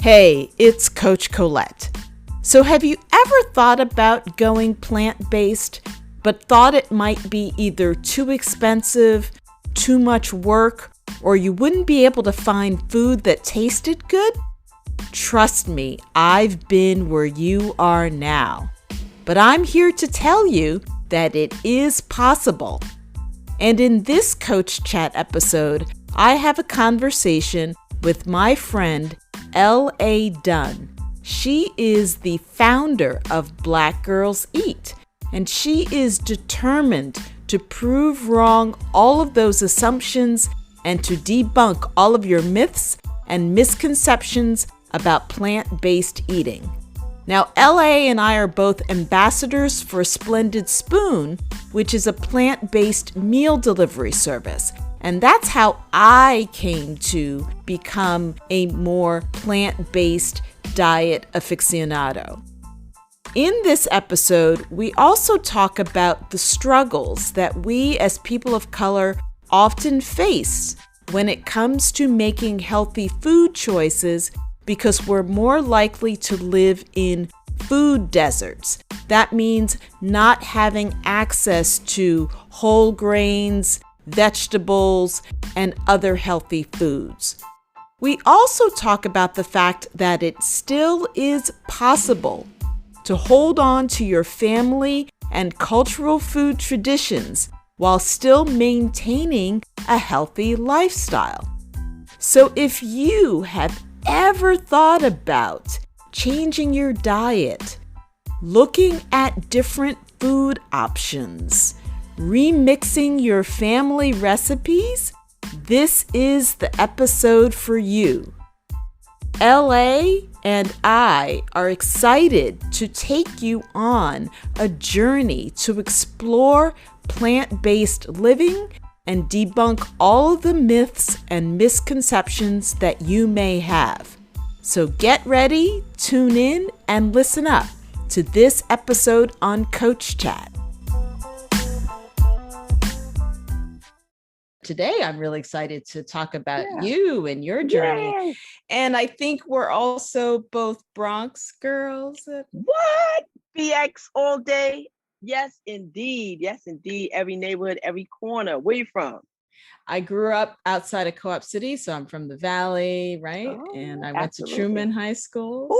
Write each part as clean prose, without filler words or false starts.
Hey, it's Coach Colette. So have you ever thought about going plant-based, but thought it might be either too expensive, too much work, or you wouldn't be able to find food that tasted good? Trust me, I've been where you are now. But I'm here to tell you that it is possible. And in this Coach Chat episode, I have a conversation with my friend, L.A. Dunn. She is the founder of Black Girls Eat, and she is determined to prove wrong all of those assumptions and to debunk all of your myths and misconceptions about plant-based eating. Now, L.A. and I are both ambassadors for Splendid Spoon, which is a plant-based meal delivery service. And that's how I came to become a more plant-based diet aficionado. In this episode, we also talk about the struggles that we as people of color often face when it comes to making healthy food choices because we're more likely to live in food deserts. That means not having access to whole grains, vegetables, and other healthy foods. We also talk about the fact that it still is possible to hold on to your family and cultural food traditions while still maintaining a healthy lifestyle. So if you have ever thought about changing your diet, looking at different food options, remixing your family recipes, this is the episode for you. LA and I are excited to take you on a journey to explore plant-based living and debunk all of the myths and misconceptions that you may have. So get ready, tune in, and listen up to this episode on Coach Chat. Today, I'm really excited to talk about you and your journey. Yay. And I think we're also both Bronx girls. What? BX all day? Yes, indeed. Yes, indeed. Every neighborhood, every corner. Where you from? I grew up outside of Co-op City, so I'm from the Valley, right? Oh, And I went to absolutely. Truman High School.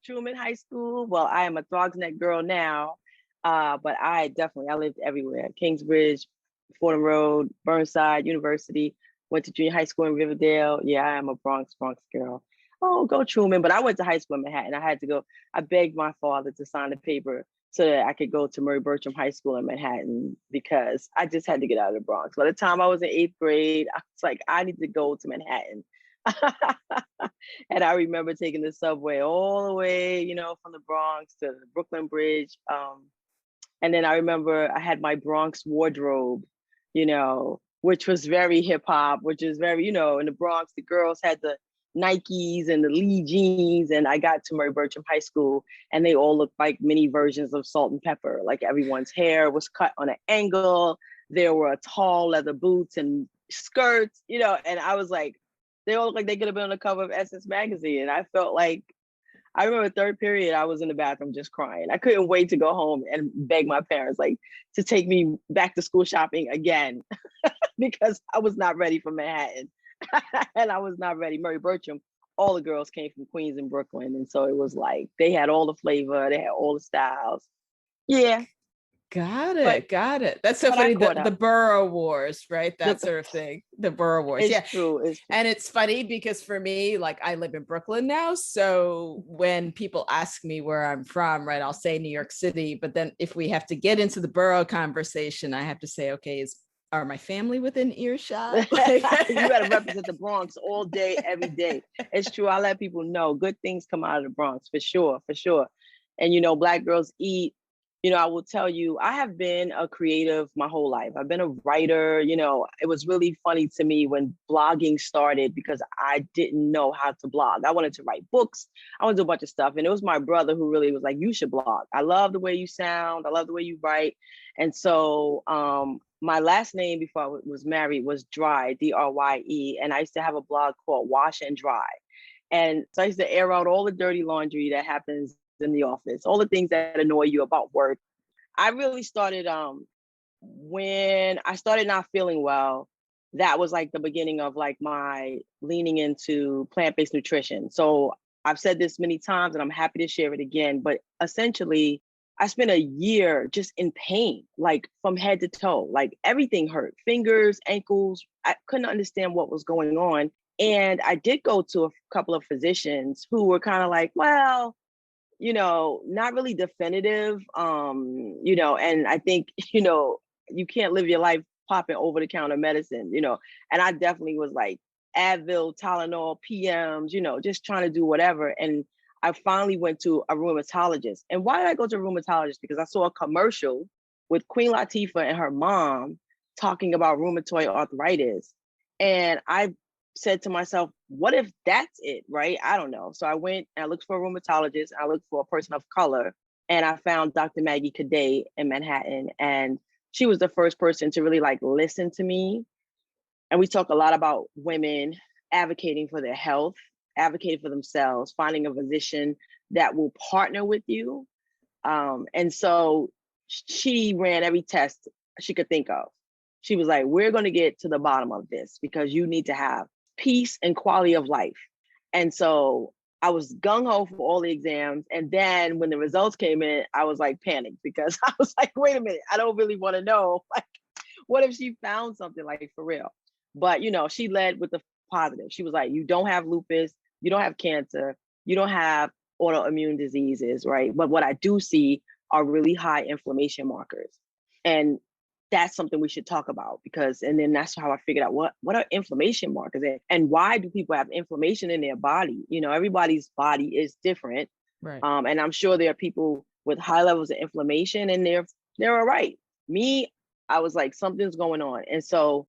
Truman High School. Well, I am a Throgs Neck girl now, but I lived everywhere. Kingsbridge, Fordham Road, Burnside, University. Went to junior high school in Riverdale. Yeah, I am a Bronx girl. Oh, go Truman. But I went to high school in Manhattan. I begged my father to sign the paper so that I could go to Murray Bertram High School in Manhattan because I just had to get out of the Bronx. By the time I was in 8th grade, I was like, I need to go to Manhattan. And I remember taking the subway all the way, from the Bronx to the Brooklyn Bridge. And then I remember I had my Bronx wardrobe, which was very hip hop, which is very, in the Bronx, the girls had the Nikes and the Lee jeans. And I got to Murray Bertram High School and they all looked like mini versions of Salt and Pepper. Like everyone's hair was cut on an angle. There were tall leather boots and skirts, and I was like, they all looked like they could have been on the cover of Essence magazine. And I felt like, I remember third period, I was in the bathroom just crying. I couldn't wait to go home and beg my parents to take me back to school shopping again because I was not ready for Manhattan. And I was not ready. Murray Bertram, all the girls came from Queens and Brooklyn. And so it was like, they had all the flavor, they had all the styles. Yeah. Got it. That's so funny. The borough wars, right? That sort of thing. The borough wars. It's true. And it's funny because for me, I live in Brooklyn now. So when people ask me where I'm from, right, I'll say New York City. But then if we have to get into the borough conversation, I have to say, okay, are my family within earshot? You got to represent the Bronx all day, every day. It's true. I let people know good things come out of the Bronx for sure. And, Black Girls Eat. I will tell you, I have been a creative my whole life. I've been a writer. It was really funny to me when blogging started because I didn't know how to blog. I wanted to write books. I wanted to do a bunch of stuff. And it was my brother who really was like, you should blog. I love the way you sound. I love the way you write. And so my last name before I was married was Dry, Drye. And I used to have a blog called Wash and Dry. And so I used to air out all the dirty laundry that happens in the office, all the things that annoy you about work. I really started when I started not feeling well. That was like the beginning of like my leaning into plant-based nutrition. So I've said this many times and I'm happy to share it again, but essentially I spent a year just in pain, like from head to toe, like everything hurt, fingers, ankles. I couldn't understand what was going on. And I did go to a couple of physicians who were kind of like, well, not really definitive. And I think, you can't live your life popping over the counter medicine, and I definitely was like Advil, Tylenol, PMs, just trying to do whatever. And I finally went to a rheumatologist. And why did I go to a rheumatologist? Because I saw a commercial with Queen Latifah and her mom talking about rheumatoid arthritis. And I said to myself, what if that's it, right? I don't know. So I went and I looked for a rheumatologist. I looked for a person of color, and I found Dr. Maggie Cadet in Manhattan. And she was the first person to really like listen to me. And we talk a lot about women advocating for their health, advocating for themselves, finding a physician that will partner with you. And so she ran every test she could think of. She was like, we're going to get to the bottom of this because you need to have peace and quality of life. And so I was gung-ho for all the exams. And then when the results came in, I was like panicked because I was like, wait a minute, I don't really want to know. Like, what if she found something like for real? But, she led with the positive. She was like, you don't have lupus, you don't have cancer, you don't have autoimmune diseases, right? But what I do see are really high inflammation markers. And that's something we should talk about and then that's how I figured out what are inflammation markers and why do people have inflammation in their body? Everybody's body is different. Right. And I'm sure there are people with high levels of inflammation and they're all right. Me, I was like, something's going on. And so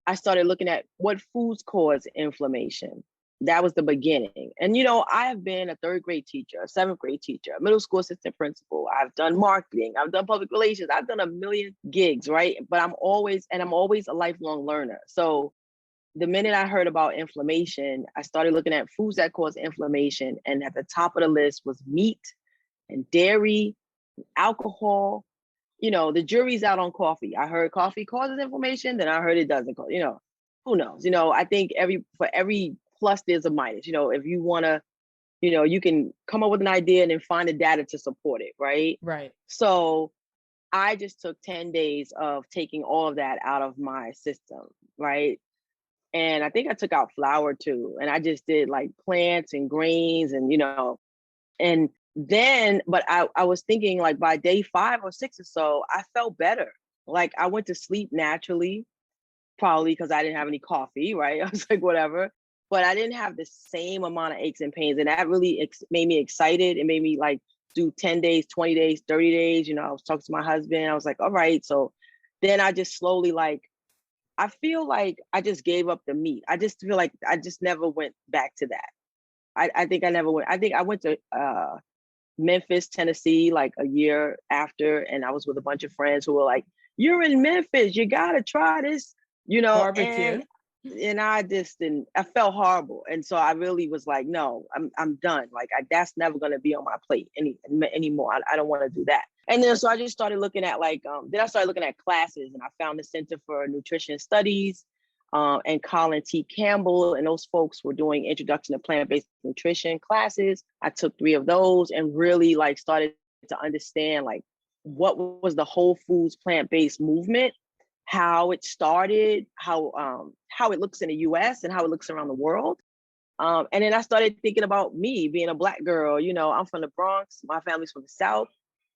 I started looking at what foods cause inflammation. That was the beginning. And, I have been a third grade teacher, a seventh grade teacher, a middle school assistant principal. I've done marketing. I've done public relations. I've done a million gigs, right? But I'm always a lifelong learner. So the minute I heard about inflammation, I started looking at foods that cause inflammation. And at the top of the list was meat and dairy, alcohol. The jury's out on coffee. I heard coffee causes inflammation, then I heard it doesn't cause, who knows? I think for every plus there's a minus. If you want to, you can come up with an idea and then find the data to support it, right? Right. So I just took 10 days of taking all of that out of my system, right? And I think I took out flour too. And I just did like plants and grains and, and then, but I was thinking like by day 5 or 6 or so, I felt better. Like I went to sleep naturally, probably because I didn't have any coffee, right? I was like, whatever. But I didn't have the same amount of aches and pains. And that really made me excited. It made me like do 10 days, 20 days, 30 days. I was talking to my husband. I was like, all right. So then I just slowly I feel like I just gave up the meat. I just feel like I just never went back to that. I think I never went. I think I went to Memphis, Tennessee, like a year after, and I was with a bunch of friends who were like, "You're in Memphis, you gotta try this," Barbecue. And I just didn't. I felt horrible, and so I really was like, "No, I'm done. Like that's never gonna be on my plate anymore. I don't want to do that." And then so I just started looking at then I started looking at classes, and I found the Center for Nutrition Studies. And Colin T. Campbell and those folks were doing introduction to plant-based nutrition classes. I took 3 of those and really started to understand what was the whole foods plant-based movement, how it started, how it looks in the US and how it looks around the world. And then I started thinking about me being a Black girl. I'm from the Bronx. My family's from the South.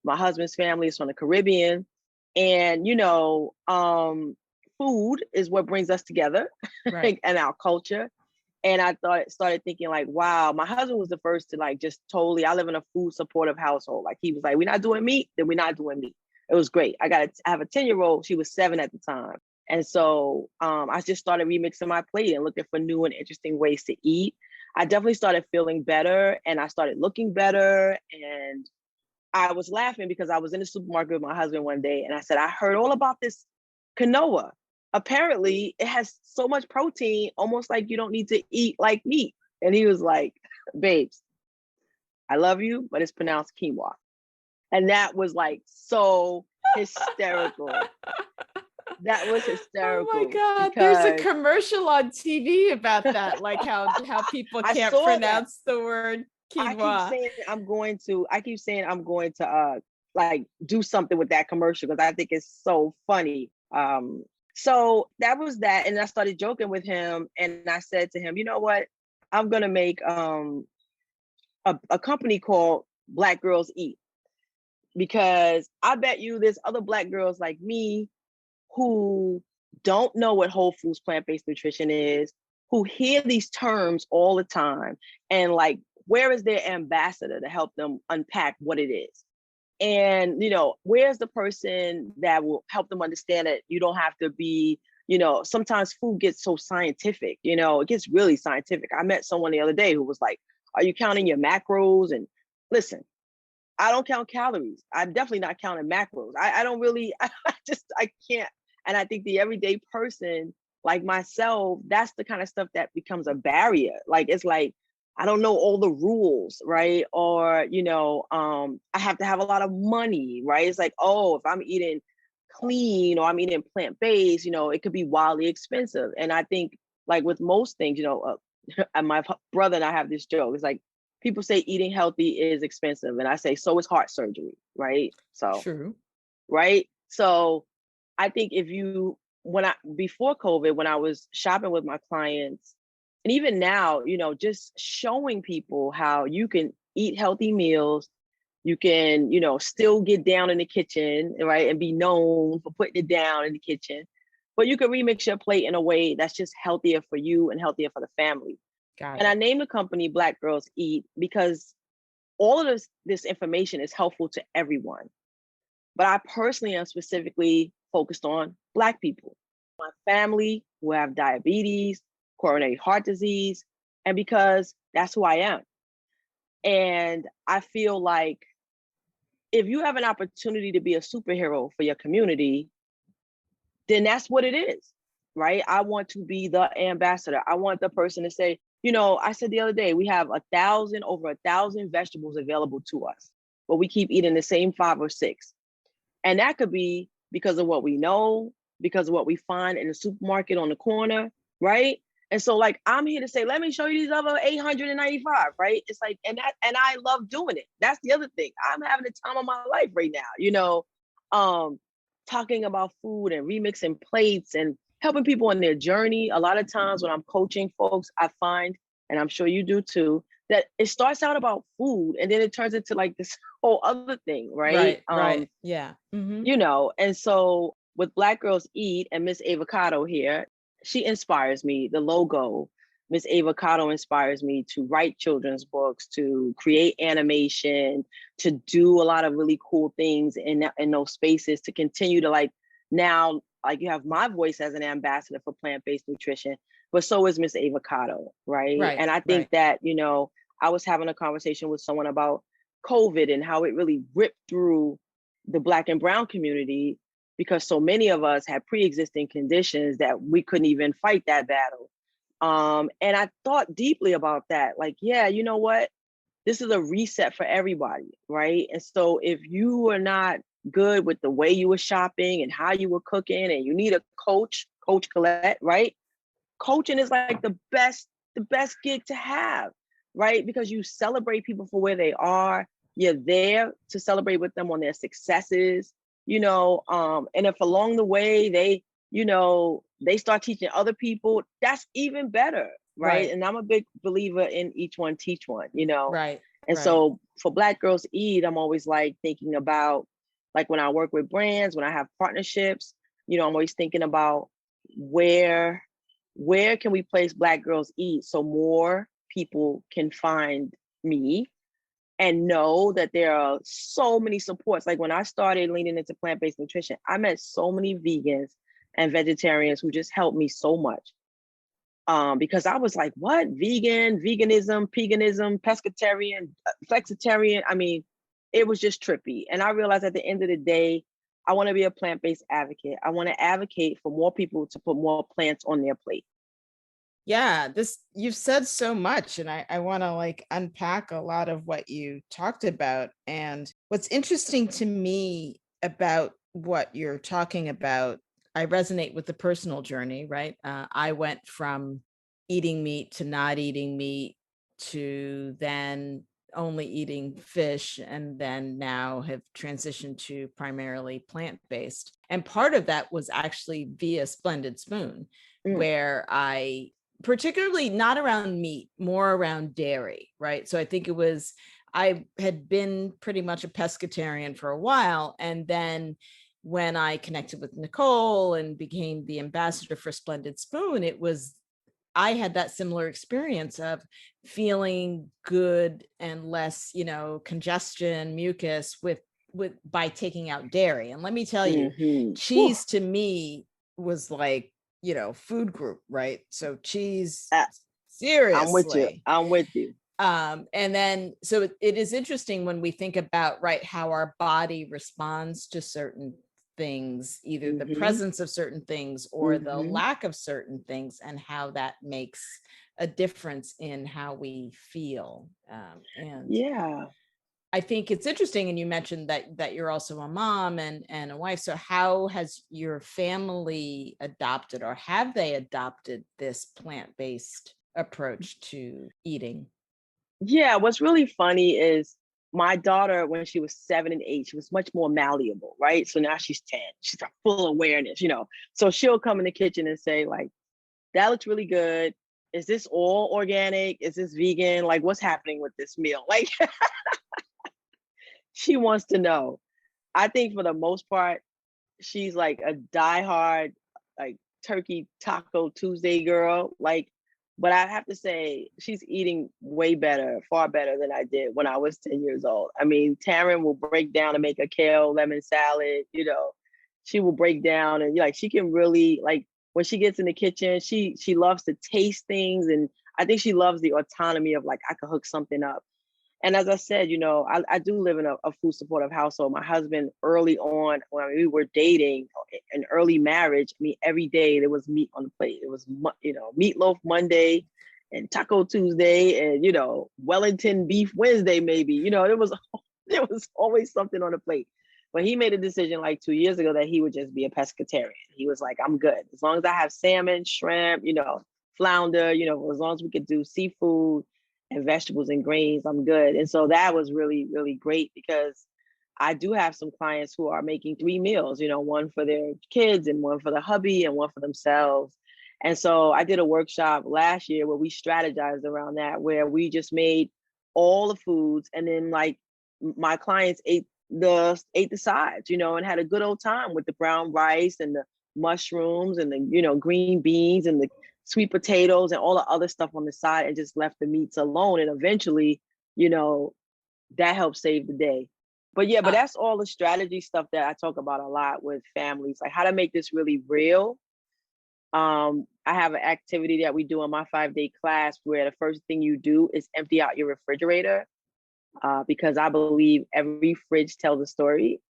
My husband's family is from the Caribbean. And, food is what brings us together, Right. and our culture. And I started thinking wow, my husband was the first to just totally, I live in a food supportive household. He was like, we're not doing meat, then we're not doing meat. It was great. I have a 10-year-old. She was 7 at the time. And so I just started remixing my plate and looking for new and interesting ways to eat. I definitely started feeling better and I started looking better. And I was laughing because I was in the supermarket with my husband one day and I said, I heard all about this quinoa. Apparently it has so much protein, almost like you don't need to eat like meat. And he was like, babes, I love you, but it's pronounced quinoa. And that was like so hysterical. That was Oh my hysterical God. There's a because commercial on TV about that, like how people I can't saw that. pronounce the word I keep quinoa. saying I keep saying I'm going to like do something with that commercial because I think it's so funny. So that was that. And I started joking with him and I said to him, you know what? I'm gonna make a company called Black Girls Eat, because I bet you there's other Black girls like me who don't know what whole foods plant-based nutrition is, who hear these terms all the time, and like, where is their ambassador to help them unpack what it is? And, where's the person that will help them understand that you don't have to be, sometimes food gets so scientific, it gets really scientific. I met someone the other day who was like, are you counting your macros? And listen, I don't count calories. I'm definitely not counting macros. I don't really, I can't. And I think the everyday person like myself, that's the kind of stuff that becomes a barrier. Like, it's like, I don't know all the rules, right? Or, I have to have a lot of money, right? It's like, oh, if I'm eating clean or I'm eating plant-based, it could be wildly expensive. And I think like with most things, and my brother and I have this joke. It's like, people say eating healthy is expensive. And I say, so is heart surgery, right? So, True. right? So I think before COVID, when I was shopping with my clients, and even now, just showing people how you can eat healthy meals, you can, still get down in the kitchen, right? And be known for putting it down in the kitchen, but you can remix your plate in a way that's just healthier for you and healthier for the family. Got And I it. named the company Black Girls Eat because all of this information is helpful to everyone. But I personally am specifically focused on Black people, my family who have diabetes, coronary heart disease, and because that's who I am. And I feel like if you have an opportunity to be a superhero for your community, then that's what it is, right? I want to be the ambassador. I want the person to say, I said the other day, we have over 1,000 vegetables available to us, but we keep eating the same 5 or 6. And that could be because of what we know, because of what we find in the supermarket on the corner, right? And so like, I'm here to say, let me show you these other 895, right? It's like, and I love doing it. That's the other thing. I'm having the time of my life right now, talking about food and remixing plates and helping people on their journey. A lot of times when I'm coaching folks, I find, and I'm sure you do too, that it starts out about food and then it turns into like this whole other thing, right? Right. Yeah. Mm-hmm. And so with Black Girls Eat and Miss Avocado here, she inspires me. The logo, Miss Avocado, inspires me to write children's books, to create animation, to do a lot of really cool things in those spaces, to continue to like, now, like, you have my voice as an ambassador for plant-based nutrition, but so is Miss Avocado, right? Right. And I think Right. that, I was having a conversation with someone about COVID and how it really ripped through the Black and Brown community, because so many of us had pre-existing conditions that we couldn't even fight that battle. And I thought deeply about that. Like, yeah, you know what? This is a reset for everybody, right? And so if you are not good with the way you were shopping and how you were cooking, and you need a coach, Coach Colette, right? Coaching is like the best gig to have, right? Because you celebrate people for where they are. You're there to celebrate with them on their successes, and if along the way they start teaching other people, that's even better, right? Right. And I'm a big believer in each one teach one. Right. And Right. so for Black Girls Eat, I'm always like thinking about, like, when I work with brands, when I have partnerships, I'm always thinking about where can we place Black Girls Eat so more people can find me and know that there are so many supports. Like, when I started leaning into plant-based nutrition, I met so many vegans and vegetarians who just helped me so much. Because I was like, what? Veganism, paganism, pescatarian, flexitarian. I mean, it was just trippy. And I realized at the end of the day, I want to be a plant-based advocate. I want to advocate for more people to put more plants on their plate. Yeah, this you've said so much, and I want to like unpack a lot of what you talked about. And what's interesting to me about what you're talking about, I resonate with the personal journey, right? I went from eating meat to not eating meat to then only eating fish, and then now have transitioned to primarily plant-based. And part of that was actually via Splendid Spoon, Mm, where I particularly not around meat, more around dairy, right? So I think it was, I had been pretty much a pescatarian for a while. And then when I connected with Nicole and became the ambassador for Splendid Spoon, it was, I had that similar experience of feeling good and less, congestion, mucus with by taking out dairy. And let me tell you, mhm. Whew. cheese to me was like, food group, right? So cheese, Ah, I'm with you. seriously. I'm with you. And then so it is interesting when we think about, right, how our body responds to certain things, either the Mhm. presence of certain things or the Mhm. lack of certain things, and how that makes a difference in how we feel. And Yeah. I think it's interesting, and you mentioned that you're also a mom and a wife. So how has your family adopted, or have they adopted this plant-based approach to eating? Yeah, what's really funny is my daughter, when she was 7 and 8, she was much more malleable, right? So now she's 10. She's got full awareness. So she'll come in the kitchen and say, like, that looks really good. Is this all organic? Is this vegan? Like, what's happening with this meal? Like, she wants to know. I think for the most part, she's like a diehard, like turkey taco Tuesday girl. Like, but I have to say, she's eating way better, far better than I did when I was 10 years old. I mean, Taryn will break down and make a kale lemon salad. She will break down and like she can really like when she gets in the kitchen, she loves to taste things, and I think she loves the autonomy of like I could hook something up. And as I said, I do live in a food supportive household. My husband, early on, when we were dating, an early marriage, I mean, every day there was meat on the plate. It was, meatloaf Monday and Taco Tuesday and, Wellington beef Wednesday, maybe. There was always something on the plate. But he made a decision like 2 years ago that he would just be a pescatarian. He was like, I'm good. As long as I have salmon, shrimp, flounder, as long as we could do seafood and vegetables and grains, I'm good. And so that was really, really great because I do have some clients who are making 3 meals, one for their kids and one for the hubby and one for themselves. And so I did a workshop last year where we strategized around that, where we just made all the foods and then like my clients ate the sides, and had a good old time with the brown rice and the mushrooms and the, green beans and the sweet potatoes and all the other stuff on the side and just left the meats alone. And eventually, you know, that helped save the day. But yeah, but Uh, that's all the strategy stuff that I talk about a lot with families, like how to make this really real. I have an activity that we do in my 5-day class where the first thing you do is empty out your refrigerator, because I believe every fridge tells a story.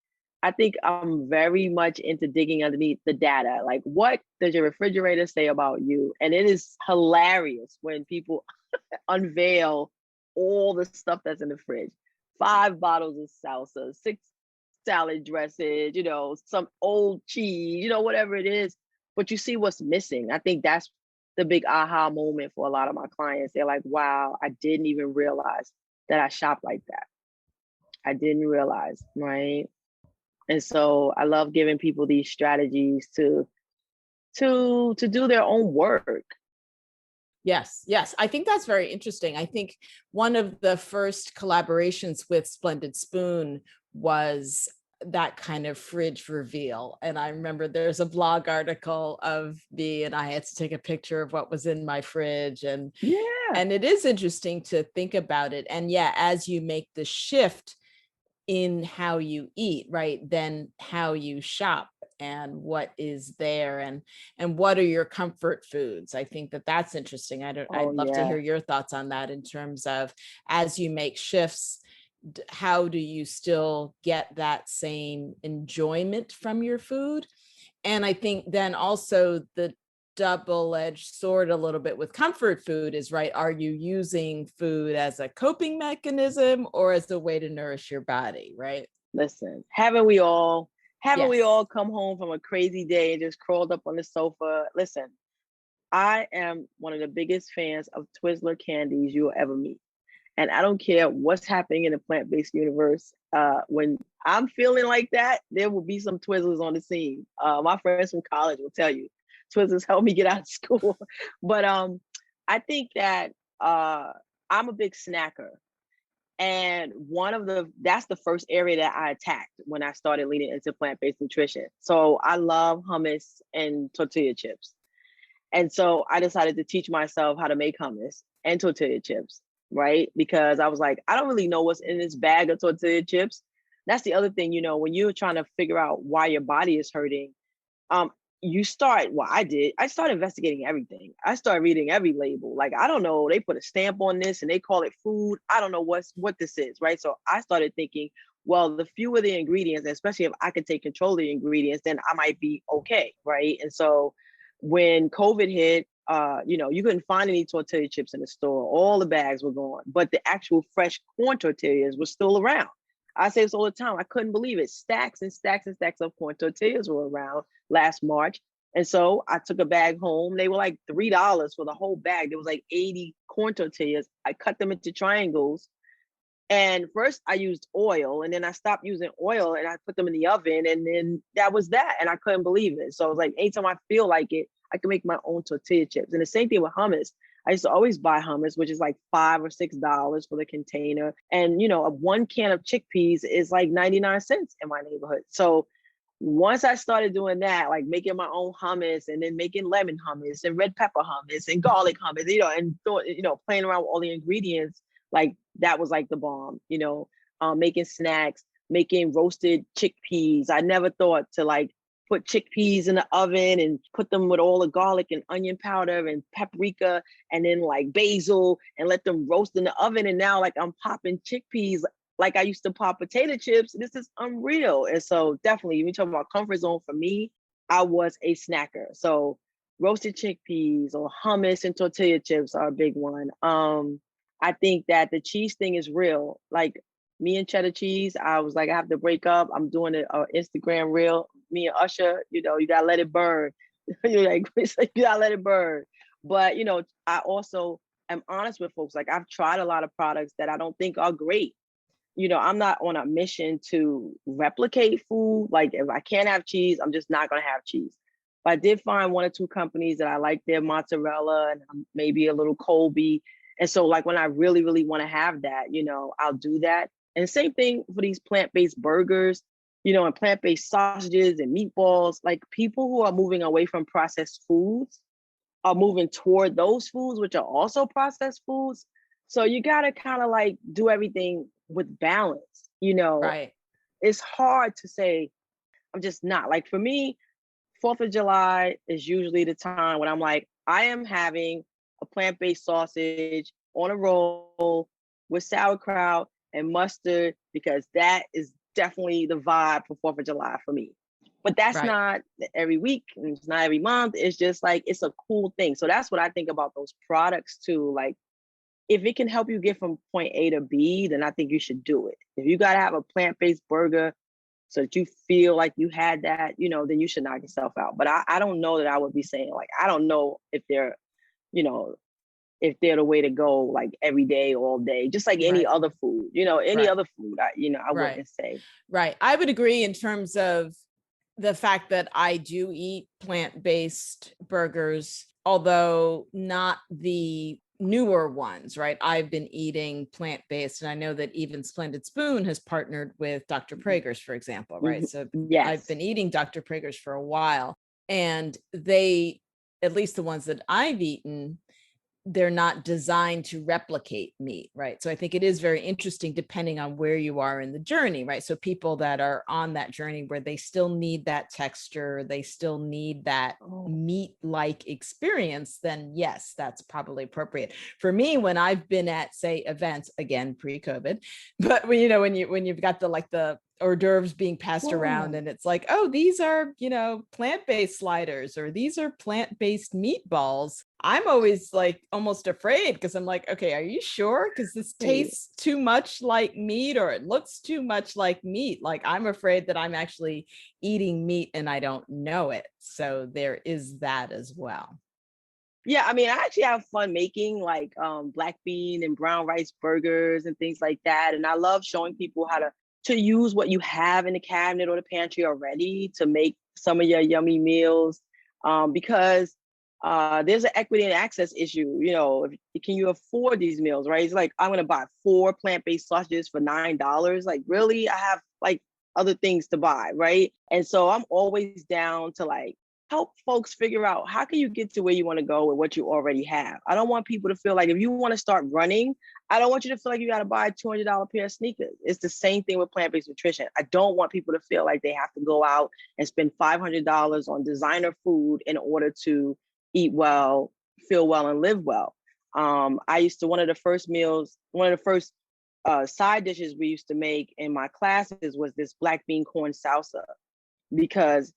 I think I'm very much into digging underneath the data. Like, what does your refrigerator say about you? And it is hilarious when people unveil all the stuff that's in the fridge. 5 bottles of salsa, 6 salad dresses, some old cheese, whatever it is. But you see what's missing. I think that's the big aha moment for a lot of my clients. They're like, wow, I didn't even realize that I shop like that. I didn't realize, right? And so I love giving people these strategies to do their own work. Yes, yes. I think that's very interesting. I think one of the first collaborations with Splendid Spoon was that kind of fridge reveal. And I remember there's a blog article of me, and I had to take a picture of what was in my fridge. And Yeah. and it is interesting to think about it. And yeah, as you make the shift in how you eat, right, then how you shop and what is there, and what are your comfort foods. I think that's interesting. Oh I'd love to yeah. hear your thoughts on that, in terms of, as you make shifts, how do you still get that same enjoyment from your food? And I think then also double-edged sword a little bit with comfort food is, right, are you using food as a coping mechanism or as a way to nourish your body, right? Listen, haven't we all Yes. come home from a crazy day and just crawled up on the sofa? Listen, I am one of the biggest fans of Twizzler candies you'll ever meet. And I don't care what's happening in the plant-based universe. When I'm feeling like that, there will be some Twizzlers on the scene. My friends from college will tell you, Twizzlers helped me get out of school. But I think that I'm a big snacker. And that's the first area that I attacked when I started leaning into plant-based nutrition. So I love hummus and tortilla chips. And so I decided to teach myself how to make hummus and tortilla chips, right? Because I was like, I don't really know what's in this bag of tortilla chips. That's the other thing, when you're trying to figure out why your body is hurting, um, I started investigating everything. I started reading every label. Like, I don't know, they put a stamp on this and they call it food. I don't know what this is, right? So I started thinking, well, the fewer the ingredients, especially if I could take control of the ingredients, then I might be okay, right? And so when COVID hit, you couldn't find any tortilla chips in the store. All the bags were gone, but the actual fresh corn tortillas were still around. I say this all the time. I couldn't believe it. Stacks and stacks and stacks of corn tortillas were around last March. And so I took a bag home. They were like $3 for the whole bag. There was like 80 corn tortillas. I cut them into triangles. And first I used oil, and then I stopped using oil and I put them in the oven, and then that was that. And I couldn't believe it. So I was like, anytime I feel like it, I can make my own tortilla chips. And the same thing with hummus. I used to always buy hummus, which is like $5 or $6 for the container. And a 1 can of chickpeas is like 99 cents in my neighborhood. So once I started doing that, like making my own hummus and then making lemon hummus and red pepper hummus and garlic hummus, playing around with all the ingredients, like that was like the bomb, making snacks, making roasted chickpeas. I never thought to like put chickpeas in the oven and put them with all the garlic and onion powder and paprika and then like basil and let them roast in the oven. And now like I'm popping chickpeas like I used to pop potato chips. This is unreal. And so definitely, when you talk about comfort zone, for me, I was a snacker. So roasted chickpeas or hummus and tortilla chips are a big one. I think that the cheese thing is real. Like me and cheddar cheese, I was like, I have to break up. I'm doing an Instagram reel. Me and Usher, you gotta let it burn. You're like, you gotta let it burn. But I also am honest with folks. Like I've tried a lot of products that I don't think are great. I'm not on a mission to replicate food. Like if I can't have cheese, I'm just not gonna have cheese. But I did find one or two companies that I like their mozzarella and maybe a little Colby. And so like when I really, really want to have that, I'll do that. And the same thing for these plant-based burgers, and plant-based sausages and meatballs. Like people who are moving away from processed foods are moving toward those foods, which are also processed foods. So you gotta kind of like do everything with balance. Right. It's hard to say, I'm just not. Like for me, 4th of July is usually the time when I'm like, I am having a plant-based sausage on a roll with sauerkraut and mustard, because that is definitely the vibe for 4th of July for me. But that's Right. not every week, and it's not every month. It's just like, it's a cool thing. So that's what I think about those products too. Like, if it can help you get from point A to B, then I think you should do it. If you got to have a plant-based burger so that you feel like you had that, then you should knock yourself out. But I don't know that I would be saying, like, I don't know if you know, they're the way to go, like every day, all day, just like any Right. other food, any Right. other food, I Right. wouldn't say. Right. I would agree in terms of the fact that I do eat plant-based burgers, although not the newer ones, right? I've been eating plant-based, and I know that even Splendid Spoon has partnered with Dr. Prager's, for example, right? So I've Yes. been eating Dr. Prager's for a while, and they, at least the ones that I've eaten, they're not designed to replicate meat, right? So I think it is very interesting depending on where you are in the journey, right? So people that are on that journey where they still need that texture, they still need that meat-like experience, then yes, that's probably appropriate. For me, when I've been at, say, events, again, pre-COVID, but when you've got the hors d'oeuvres being passed around, Yeah. and it's like, oh, these are, plant-based sliders, or these are plant-based meatballs. I'm always like almost afraid because I'm like, okay, are you sure? Because this Hey, tastes too much like meat, or it looks too much like meat. Like, I'm afraid that I'm actually eating meat and I don't know it. So there is that as well. yeah, I mean, I actually have fun making like black bean and brown rice burgers and things like that. And I love showing people how to use what you have in the cabinet or the pantry already to make some of your yummy meals. Because there's an equity and access issue. Can you afford these meals, right? It's like I'm gonna buy 4 plant-based sausages for $9. Like, really? I have like other things to buy, right? And so I'm always down to like help folks figure out how can you get to where you want to go with what you already have. I don't want people to feel like if you want to start running, I don't want you to feel like you got to buy a $200 pair of sneakers. It's the same thing with plant-based nutrition. I don't want people to feel like they have to go out and spend $500 on designer food in order to eat well, feel well, and live well. I used to, one of the first side dishes we used to make in my classes was this black bean corn salsa, because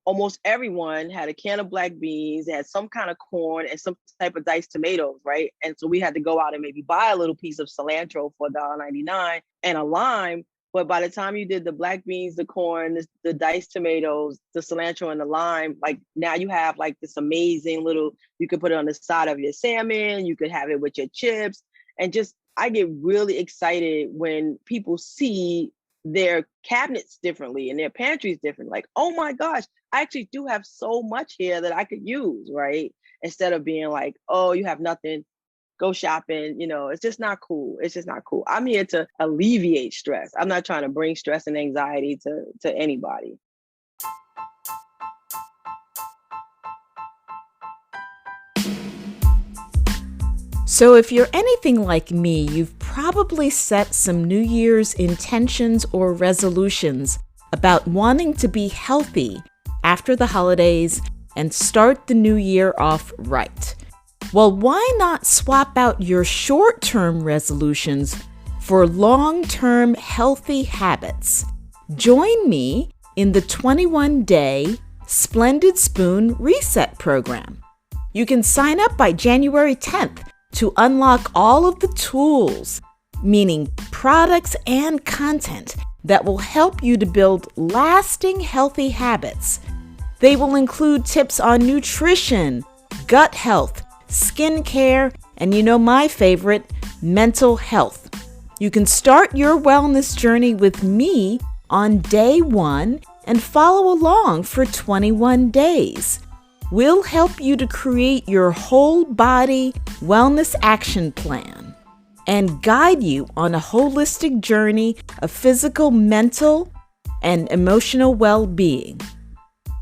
almost everyone had a can of black beans, had some kind of corn and some type of diced tomatoes, right? And so we had to go out and maybe buy a little piece of cilantro for $1.99 and a lime. But by the time you did the black beans, the corn, the diced tomatoes, the cilantro, and the lime, like now you have like this amazing little, you could put it on the side of your salmon, you could have it with your chips. And just, I get really excited when people see their cabinets differently and their pantries different. Like, oh my gosh, I actually do have so much here that I could use, right? Instead of being like, oh, you have nothing, go shopping. It's just not cool. It's just not cool. I'm here to alleviate stress. I'm not trying to bring stress and anxiety to anybody. So, if you're anything like me, you've probably set some New Year's intentions or resolutions about wanting to be healthy after the holidays and start the new year off right. Well, why not swap out your short-term resolutions for long-term healthy habits? Join me in the 21-day Splendid Spoon Reset Program. You can sign up by January 10th to unlock all of the tools, meaning products and content, that will help you to build lasting healthy habits. They will include tips on nutrition, gut health, skincare, and my favorite, mental health. You can start your wellness journey with me on day 1 and follow along for 21 days. We'll help you to create your whole body wellness action plan and guide you on a holistic journey of physical, mental, and emotional well-being.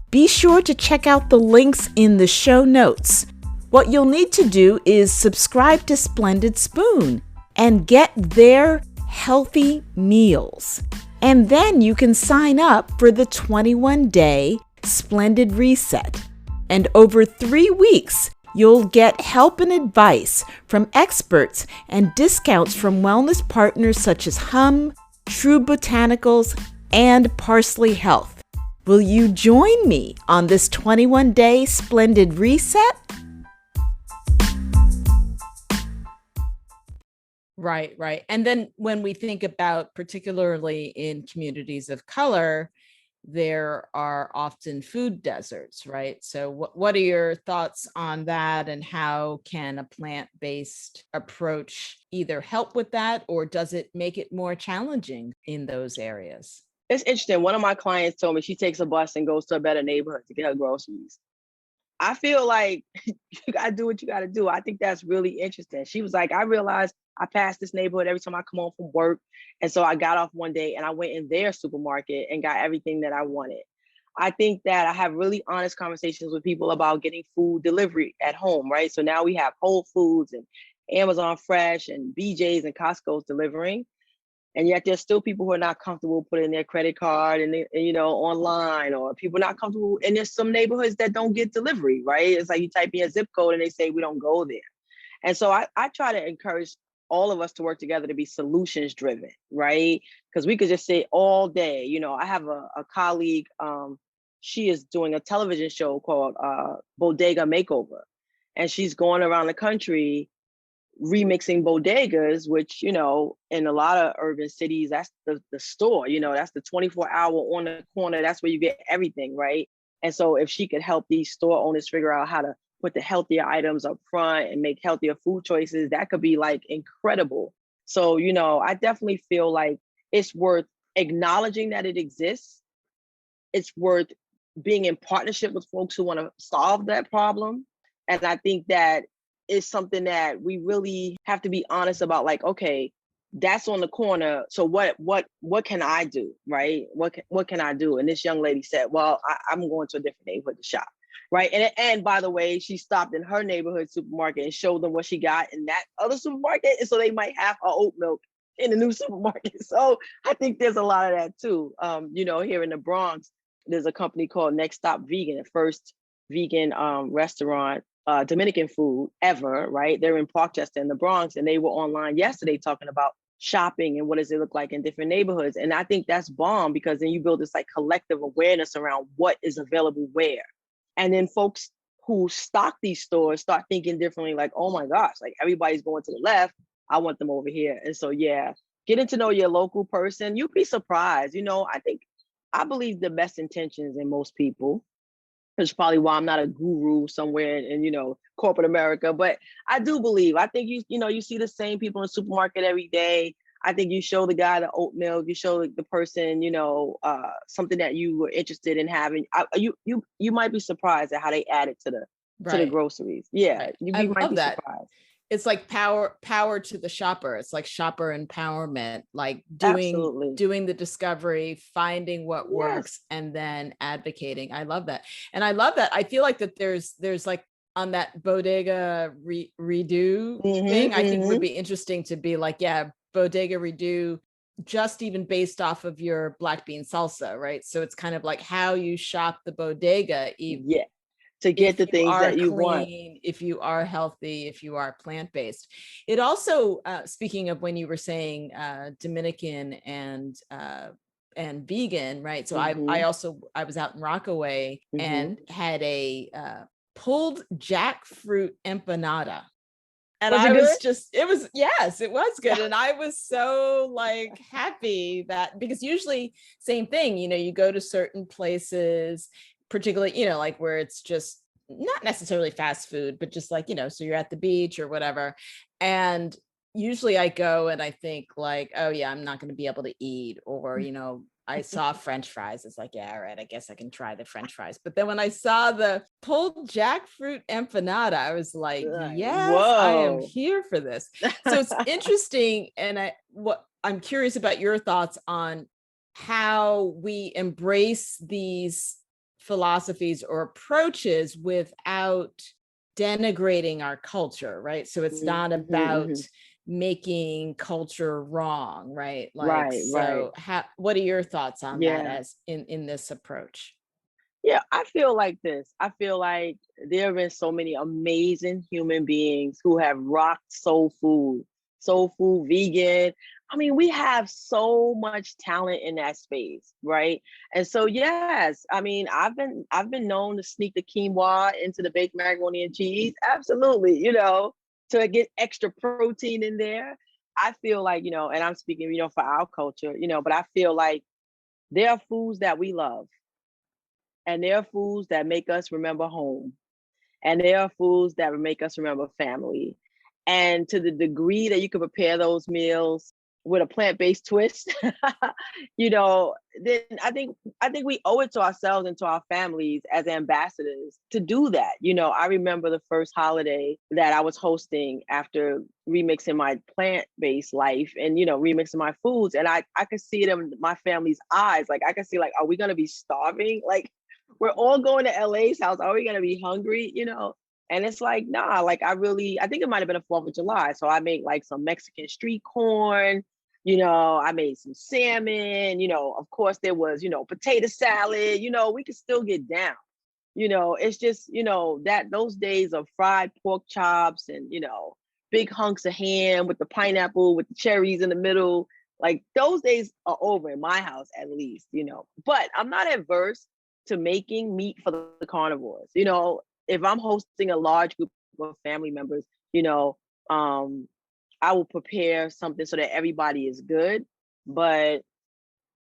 Be sure to check out the links in the show notes. What you'll need to do is subscribe to Splendid Spoon and get their healthy meals. And then you can sign up for the 21-day Splendid Reset. And over 3 weeks, you'll get help and advice from experts and discounts from wellness partners such as Hum, True Botanicals, and Parsley Health. Will you join me on this 21-day Splendid Reset? Right, right. And then when we think about, particularly in communities of color, there are often food deserts, right? So what are your thoughts on that, and how can a plant-based approach either help with that, or does it make it more challenging in those areas? It's interesting. One of my clients told me she takes a bus and goes to a better neighborhood to get her groceries. I feel like you gotta do what you gotta do. I think that's really interesting. She was like, I realized I pass this neighborhood every time I come home from work. And so I got off one day and I went in their supermarket and got everything that I wanted. I think that I have really honest conversations with people about getting food delivery at home, right? So now we have Whole Foods and Amazon Fresh and BJ's and Costco's delivering. And yet there's still people who are not comfortable putting their credit card online, or people not comfortable. And there's some neighborhoods that don't get delivery, right? It's like you type in a zip code and they say we don't go there. And so I try to encourage all of us to work together to be solutions driven, right? Because we could just say all day, I have a colleague, she is doing a television show called Bodega Makeover. And she's going around the country remixing bodegas, which, in a lot of urban cities, that's the store, that's the 24-hour on the corner. That's where you get everything, right? And so if she could help these store owners figure out how to put the healthier items up front and make healthier food choices, that could be like incredible. So, I definitely feel like it's worth acknowledging that it exists. It's worth being in partnership with folks who want to solve that problem. And I think that is something that we really have to be honest about, like, okay, that's on the corner. So what can I do, right? What can I do? And this young lady said, well, I'm going to a different neighborhood to shop, right? And by the way, she stopped in her neighborhood supermarket and showed them what she got in that other supermarket. And so they might have her oat milk in the new supermarket. So I think there's a lot of that too. Here in the Bronx, there's a company called Next Stop Vegan, the first vegan restaurant, Dominican food ever, right? They're in Parkchester in the Bronx, and they were online yesterday talking about shopping and what does it look like in different neighborhoods. And I think that's bomb, because then you build this like collective awareness around what is available where. And then folks who stock these stores start thinking differently, like, oh my gosh, like everybody's going to the left, I want them over here. And so, yeah, getting to know your local person, you'd be surprised. I believe the best intentions in most people. It's probably why I'm not a guru somewhere in corporate America. But I do believe, I think you see the same people in the supermarket every day. I think you show the guy the oat milk, you show the person, something that you were interested in having. You might be surprised at how they add it to the groceries. Yeah, right. you I might love be that. surprised. It's like power to the shopper. It's like shopper empowerment, like doing the discovery, finding what works, and then advocating. I love that. And I love that. I feel like that there's like on that bodega redo thing, I think it would be interesting to be like, yeah, bodega redo, just even based off of your black bean salsa, right? So it's kind of like how you shop the bodega, to get the things that you want. If you are healthy, if you are plant-based. It also, speaking of when you were saying Dominican and vegan, right? So I was out in Rockaway and had a pulled jackfruit empanada. And yes, it was good. And I was so like happy that, because usually same thing, you go to certain places, particularly, like where it's just not necessarily fast food, but just like, so you're at the beach or whatever. And usually I go and I think like, oh yeah, I'm not going to be able to eat, or, I saw French fries. It's like, yeah, all right, I guess I can try the French fries. But then when I saw the pulled jackfruit empanada, I was like, yes, whoa, I am here for this. So it's interesting. And I'm curious about your thoughts on how we embrace these philosophies or approaches without denigrating our culture, right? So it's not about making culture wrong, right? Like, what are your thoughts on that as in this approach? Yeah, I feel like this. I feel like there have been so many amazing human beings who have rocked soul food, vegan. I mean, we have so much talent in that space, right? And so, yes, I mean, I've been known to sneak the quinoa into the baked macaroni and cheese. Absolutely, to get extra protein in there. I feel like, and I'm speaking, for our culture, but I feel like there are foods that we love, and there are foods that make us remember home, and there are foods that make us remember family. And to the degree that you can prepare those meals with a plant-based twist, then I think we owe it to ourselves and to our families as ambassadors to do that. I remember the first holiday that I was hosting after remixing my plant-based life and, remixing my foods. And I could see it in my family's eyes. Like, I could see, like, are we going to be starving? Like, we're all going to LA's house. Are we going to be hungry? And it's like, nah, like I think it might've been a 4th of July. So I made like some Mexican street corn, I made some salmon, of course there was, potato salad, we could still get down. It's just, that those days of fried pork chops and, big hunks of ham with the pineapple, with the cherries in the middle. Like those days are over in my house, at least, But I'm not adverse to making meat for the carnivores. If I'm hosting a large group of family members, I will prepare something so that everybody is good. But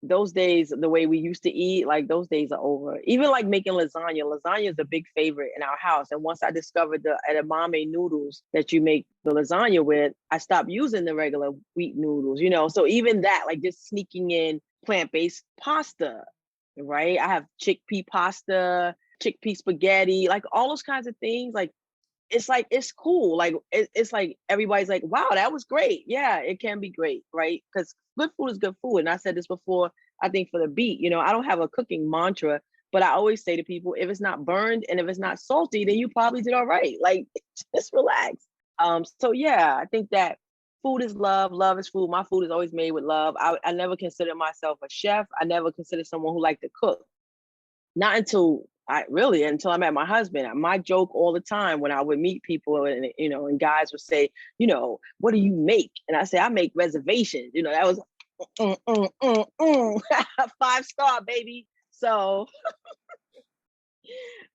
those days, the way we used to eat, like those days are over. Even like making lasagna. Lasagna is a big favorite in our house. And once I discovered the edamame noodles that you make the lasagna with, I stopped using the regular wheat noodles, So even that, like just sneaking in plant-based pasta, right? I have chickpea pasta, chickpea spaghetti, like all those kinds of things. Like it's cool. Like it's like everybody's like, wow, that was great. Yeah, it can be great, right? Because good food is good food. And I said this before, I think for the beat, I don't have a cooking mantra, but I always say to people, if it's not burned and if it's not salty, then you probably did all right. Like just relax. So yeah, I think that food is love, love is food. My food is always made with love. I never considered myself a chef. I never considered someone who liked to cook. Not until I met my husband. My joke all the time when I would meet people and guys would say, what do you make? And I say, I make reservations. That was 5-star, baby. So,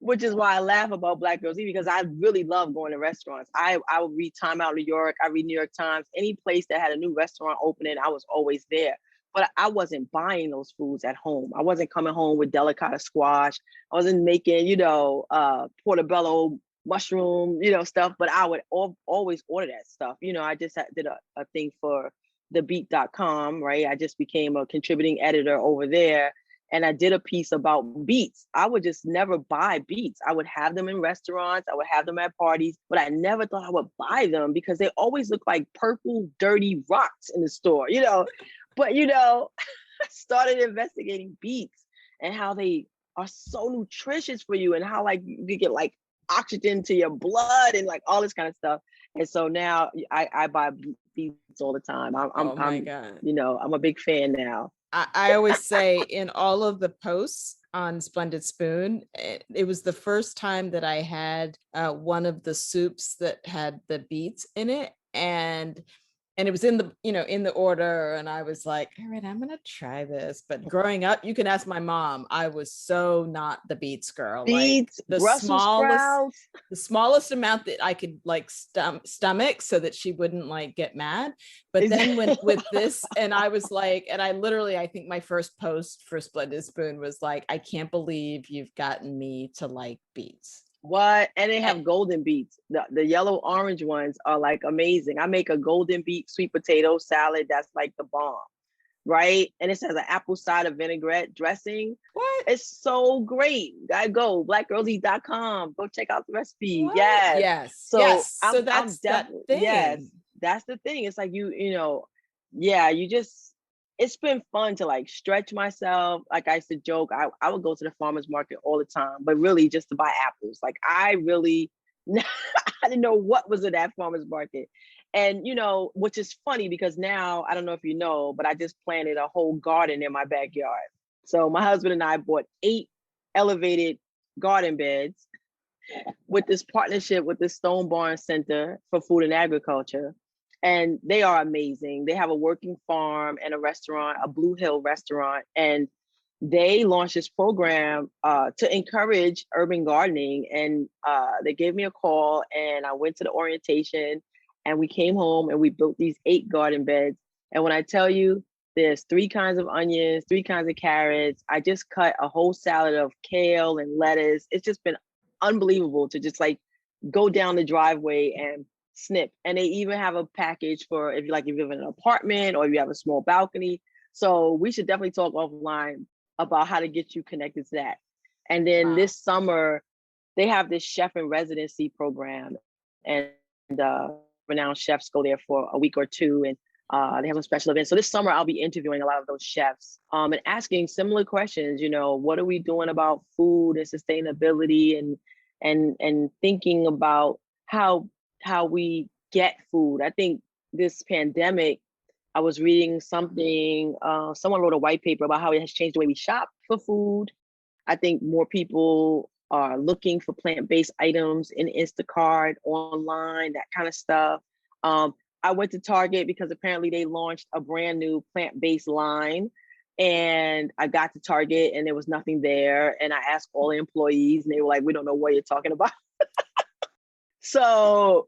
which is why I laugh about Black Girls Eat, because I really love going to restaurants. I would read Time Out New York. I read New York Times. Any place that had a new restaurant opening, I was always there. But I wasn't buying those foods at home. I wasn't coming home with delicata squash. I wasn't making, portobello mushroom, stuff. But I would always order that stuff. I just did a thing for thebeat.com, right? I just became a contributing editor over there. And I did a piece about beets. I would just never buy beets. I would have them in restaurants. I would have them at parties, but I never thought I would buy them because they always look like purple, dirty rocks in the store, But, I started investigating beets and how they are so nutritious for you and how like you get like oxygen to your blood and like all this kind of stuff. And so now I buy beets all the time. Oh my God. I'm a big fan now. I always say in all of the posts on Splendid Spoon, it was the first time that I had one of the soups that had the beets in it. And it was in the order, and I was like, all right, I'm gonna try this. But growing up, you can ask my mom, I was so not the beets girl. Beets, like Brussels sprouts. the smallest amount that I could like stomach so that she wouldn't like get mad. But then with this, and I was like, and I think my first post for Splendid Spoon was like, I can't believe you've gotten me to like beets. What? And they have golden beets. The yellow orange ones are like amazing. I make a golden beet sweet potato salad that's like the bomb, right? And it says an apple cider vinaigrette dressing. What? It's so great. I go blackgirlseat.com. Go check out the recipe. What? Yes. So that's that thing. Yes, that's the thing. It's like it's been fun to like stretch myself. Like I used to joke, I would go to the farmer's market all the time, but really just to buy apples. Like I really, I didn't know what was at that farmer's market. And, which is funny because now, I don't know if you know, but I just planted a whole garden in my backyard. So my husband and I bought 8 elevated garden beds with this partnership with the Stone Barn Center for Food and Agriculture. And they are amazing. They have a working farm and a restaurant, a Blue Hill restaurant. And they launched this program to encourage urban gardening. And they gave me a call and I went to the orientation and we came home and we built these 8 garden beds. And when I tell you, there's 3 kinds of onions, 3 kinds of carrots. I just cut a whole salad of kale and lettuce. It's just been unbelievable to just like go down the driveway and snip. And they even have a package for if you live in an apartment or if you have a small balcony. So we should definitely talk offline about how to get you connected to that. And then this summer, they have this chef in residency program, and renowned chefs go there for a week or 2, and they have a special event. So this summer, I'll be interviewing a lot of those chefs and asking similar questions. What are we doing about food and sustainability, and thinking about how we get food. I think this pandemic, I was reading something, someone wrote a white paper about how it has changed the way we shop for food. I think more people are looking for plant-based items in Instacart, online, that kind of stuff. I went to Target because apparently they launched a brand new plant-based line. And I got to Target and there was nothing there. And I asked all the employees and they were like, we don't know what you're talking about. So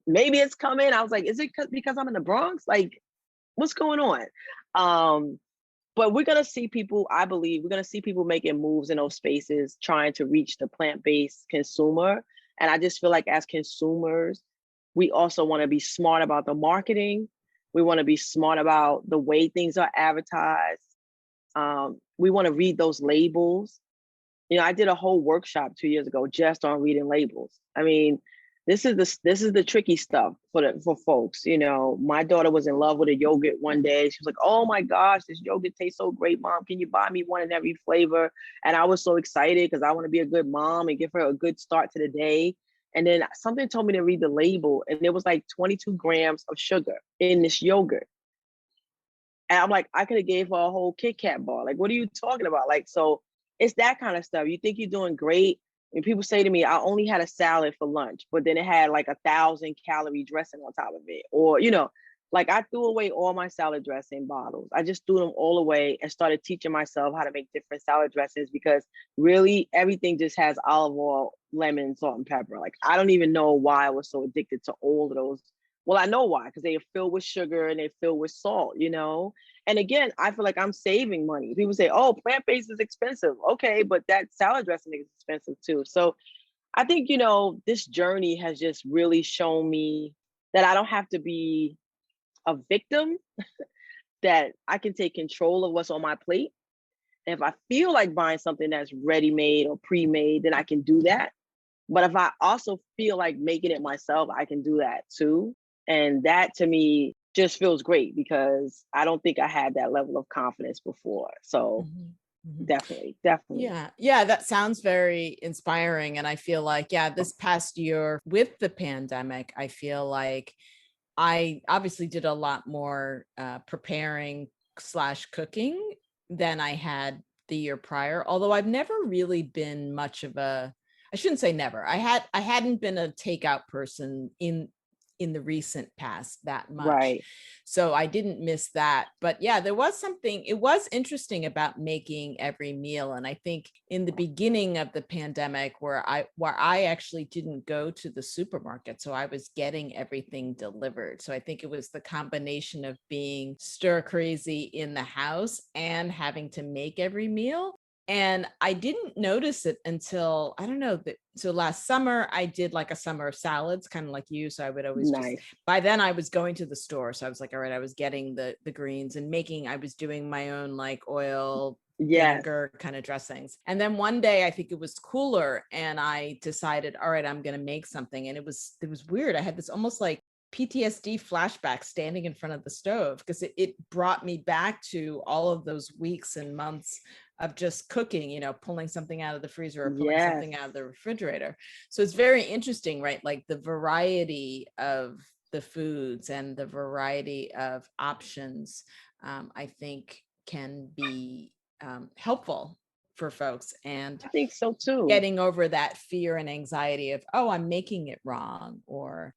maybe it's coming. I was like, is it because I'm in the Bronx? Like, what's going on? But we're going to see people, I believe, we're going to see people making moves in those spaces, trying to reach the plant-based consumer. And I just feel like as consumers, we also want to be smart about the marketing. We want to be smart about the way things are advertised. We want to read those labels. You know, I did a whole workshop 2 years ago just on reading labels. I mean, this is the tricky stuff for folks. You know, my daughter was in love with a yogurt one day. She was like, "Oh my gosh, this yogurt tastes so great, Mom. Can you buy me one in every flavor?" And I was so excited because I want to be a good mom and give her a good start to the day. And then something told me to read the label, and there was like 22 grams of sugar in this yogurt. And I'm like, I could have gave her a whole Kit Kat bar. Like, what are you talking about? Like, so it's that kind of stuff. You think you're doing great. And people say to me, I only had a salad for lunch, but then it had like 1,000-calorie dressing on top of it. Or, you know, like I threw away all my salad dressing bottles. I just threw them all away and started teaching myself how to make different salad dressings because really everything just has olive oil, lemon, salt, and pepper. Like, I don't even know why I was so addicted to all of those. Well, I know why, because they are filled with sugar and they're filled with salt, you know? And again, I feel like I'm saving money. People say, oh, plant-based is expensive. Okay, but that salad dressing is expensive too. So I think, you know, this journey has just really shown me that I don't have to be a victim, that I can take control of what's on my plate. And if I feel like buying something that's ready-made or pre-made, then I can do that. But if I also feel like making it myself, I can do that too. And that to me just feels great because I don't think I had that level of confidence before. So definitely. Yeah, that sounds very inspiring. And I feel like, yeah, this past year with the pandemic, I feel like I obviously did a lot more preparing / cooking than I had the year prior. Although I've never really been much of I shouldn't say never. I hadn't been a takeout person in the recent past that much. Right. So I didn't miss that. But yeah, there was something, it was interesting about making every meal. And I think in the beginning of the pandemic where I actually didn't go to the supermarket, so I was getting everything delivered. So I think it was the combination of being stir crazy in the house and having to make every meal. And I didn't notice it until, I don't know, so last summer I did like a summer of salads, kind of like you. So I would always Nice. by then I was going to the store. So I was like, all right, I was getting the greens and I was doing my own like oil, vinegar kind of dressings. And then one day I think it was cooler and I decided, all right, I'm going to make something. And it was weird. I had this almost like PTSD flashback standing in front of the stove because it brought me back to all of those weeks and months of just cooking, you know, pulling something out of the freezer or pulling something out of the refrigerator. So it's very interesting, right? Like the variety of the foods and the variety of options, I think can be helpful for folks. And I think so too. Getting over that fear and anxiety of, oh, I'm making it wrong, or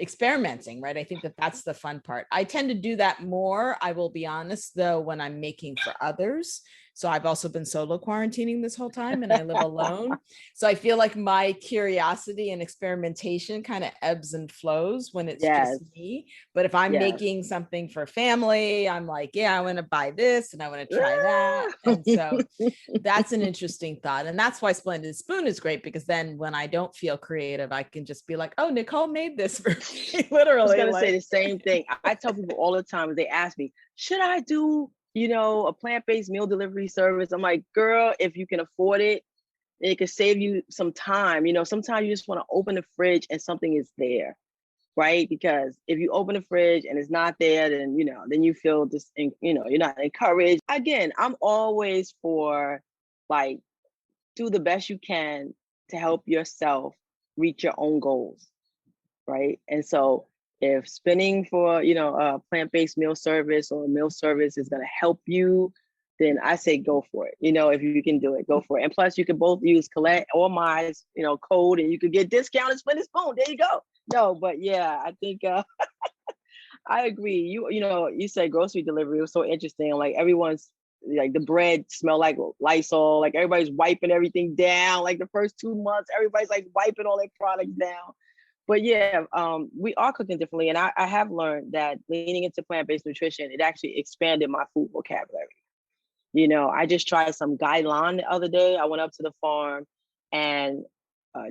experimenting, right? I think that's the fun part. I tend to do that more, I will be honest, though, when I'm making for others. So I've also been solo quarantining this whole time and I live alone. So I feel like my curiosity and experimentation kind of ebbs and flows when it's just me. But if I'm making something for family, I'm like, yeah, I want to buy this and I want to try that. And so that's an interesting thought. And that's why Splendid Spoon is great, because then when I don't feel creative, I can just be like, oh, Nicole made this for me. Literally. I was going to say the same thing. I tell people all the time, they ask me, should I do, you know, a plant-based meal delivery service? I'm like, girl, if you can afford it, it could save you some time. You know, sometimes you just want to open the fridge and something is there, right? Because if you open the fridge and it's not there, then, you know, then you feel just, you know, you're not encouraged. Again, I'm always for like, do the best you can to help yourself reach your own goals, right? And so if spending for, you know, a plant-based meal service or a meal service is going to help you then I say go for it. If you can do it, go for it. And plus, you can both use Colette or my, code, and you could get discounted split a spoon. There you go. No, but yeah, I think I agree. You said grocery delivery. It was so interesting. Like everyone's like the bread smell like Lysol. Like everybody's wiping everything down. Like the first 2 months, everybody's like wiping all their products down. But yeah, we are cooking differently, and I have learned that leaning into plant-based nutrition, it actually expanded my food vocabulary. I just tried some guideline the other day. I went up to the farm, and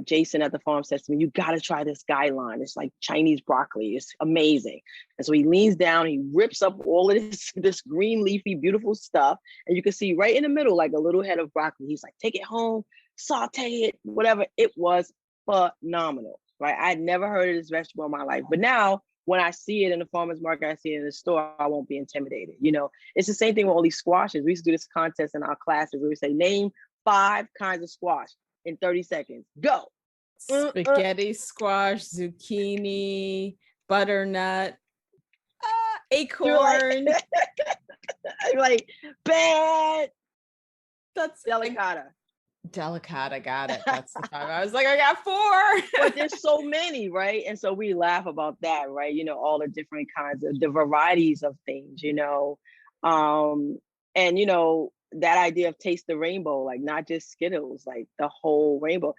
Jason at the farm says to me, "You got to try this guideline. It's like Chinese broccoli. It's amazing." And so he leans down, he rips up all of this green leafy, beautiful stuff, and you can see right in the middle, like a little head of broccoli. He's like, "Take it home, saute it, whatever." It was phenomenal, right? I'd never heard of this vegetable in my life, but now when I see it in the farmer's market, I see it in the store, I won't be intimidated. It's the same thing with all these squashes. We used to do this contest in our classes where we say, name 5 kinds of squash in 30 seconds. Go. Spaghetti squash, zucchini, butternut, acorn. Like, bad. That's delicata. Delicata, got it. That's the 5. I was like, I got 4. But there's so many, right? And so we laugh about that, right? All the different kinds of the varieties of things, and that idea of taste the rainbow, like not just Skittles, like the whole rainbow.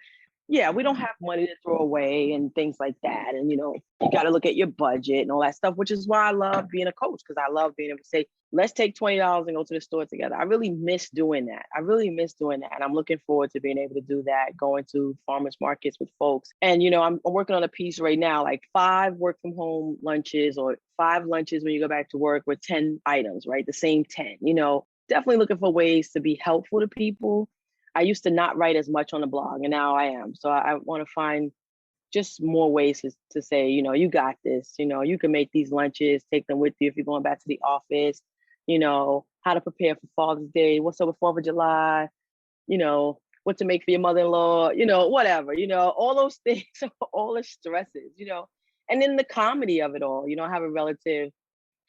Yeah, we don't have money to throw away and things like that. And, you got to look at your budget and all that stuff, which is why I love being a coach, because I love being able to say, let's take $20 and go to the store together. I really miss doing that. And I'm looking forward to being able to do that, going to farmers markets with folks. And, I'm working on a piece right now, like 5 work from home lunches or 5 lunches when you go back to work with 10 items, right? The same 10, definitely looking for ways to be helpful to people. I used to not write as much on the blog, and now I am. So I want to find just more ways to say, you got this, you can make these lunches, take them with you if you're going back to the office, how to prepare for Father's Day, what's up with 4th of July, what to make for your mother-in-law, whatever, all those things, all the stresses, and then the comedy of it all. I have a relative,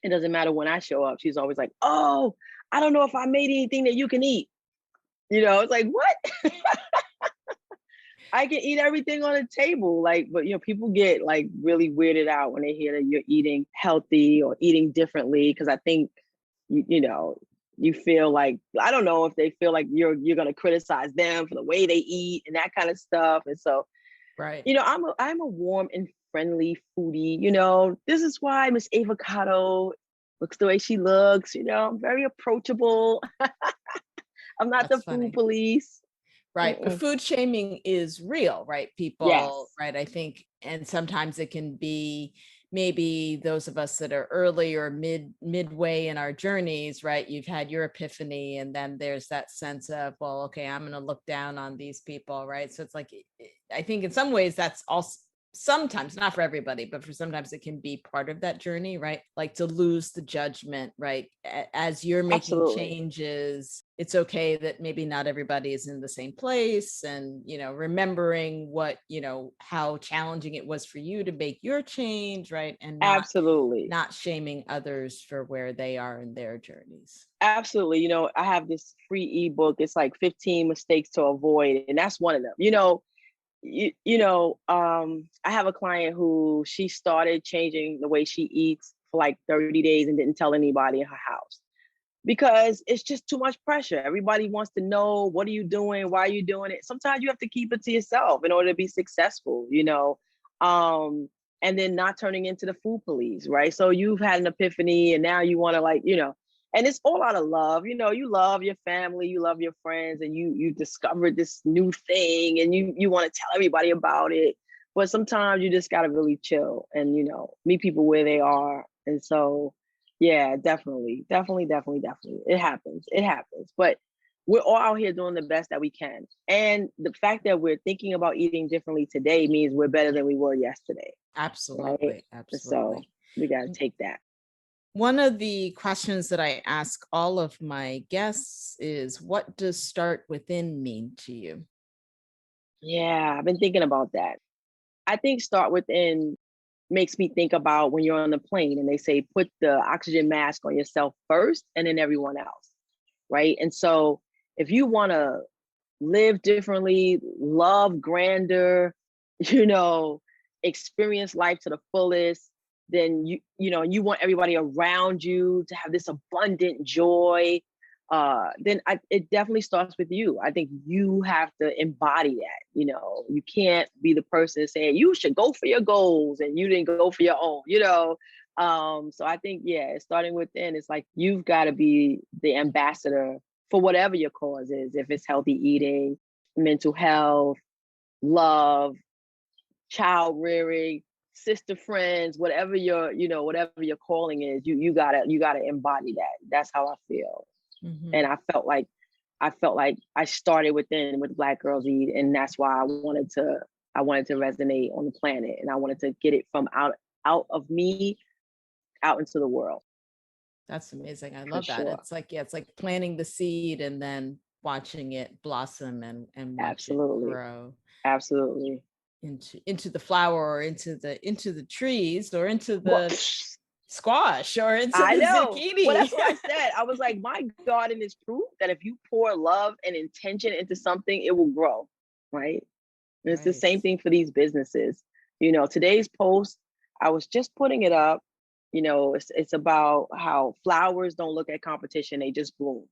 it doesn't matter when I show up, she's always like, "Oh, I don't know if I made anything that you can eat." It's like, what? I can eat everything on the table. Like, but people get like really weirded out when they hear that you're eating healthy or eating differently. Cause I think, you feel like, I don't know if they feel like you're going to criticize them for the way they eat and that kind of stuff. And so, right. I'm a warm and friendly foodie. This is why Miss Avocado looks the way she looks. I'm very approachable. I'm not That's the food funny. police. Right. But food shaming is real, right? People, Yes. right? I think, and sometimes it can be maybe those of us that are early or midway in our journeys, right? You've had your epiphany, and then there's that sense of, well, okay, I'm going to look down on these people, right? So it's like, I think in some ways that's also sometimes, not for everybody, but for sometimes it can be part of that journey, right? Like to lose the judgment, right? As you're making Absolutely. changes, it's okay that maybe not everybody is in the same place, and remembering what how challenging it was for you to make your change, right? And absolutely not shaming others for where they are in their journeys. Absolutely. I have this free ebook. It's like 15 mistakes to avoid, and that's one of them. I have a client who she started changing the way she eats for like 30 days and didn't tell anybody in her house because it's just too much pressure. Everybody wants to know, what are you doing? Why are you doing it? Sometimes you have to keep it to yourself in order to be successful, and then not turning into the food police, right? So you've had an epiphany and now you want to and it's all out of love. You love your family, you love your friends, and you discovered this new thing and you want to tell everybody about it. But sometimes you just got to really chill and, meet people where they are. And so, yeah, definitely. It happens. But we're all out here doing the best that we can. And the fact that we're thinking about eating differently today means we're better than we were yesterday. Absolutely. Right? Absolutely. So we got to take that. One of the questions that I ask all of my guests is, what does start within mean to you? Yeah, I've been thinking about that. I think start within makes me think about when you're on the plane and they say, put the oxygen mask on yourself first and then everyone else. right? And so if you want to live differently, love grander, you know, experience life to the fullest, then you want everybody around you to have this abundant joy. It definitely starts with you. I think you have to embody that. You can't be the person saying you should go for your goals and you didn't go for your own. So I think, yeah, starting within, it's like you've got to be the ambassador for whatever your cause is. If it's healthy eating, mental health, love, child rearing, sister friends, whatever your calling is, you gotta embody that. That's how I feel. Mm-hmm. And I felt like I started within with Black Girls Eat, and that's why I wanted to resonate on the planet, and I wanted to get it from out of me out into the world. That's amazing. I love that. Sure. It's like planting the seed and then watching it blossom and watch Absolutely. it grow. Absolutely. Into the flower, or into the trees, or into the squash, or into the zucchini. Well, that's what I said. I was like, my garden is proof that if you pour love and intention into something, it will grow, right? And it's the same thing for these businesses. Today's post, I was just putting it up. It's about how flowers don't look at competition, they just bloom.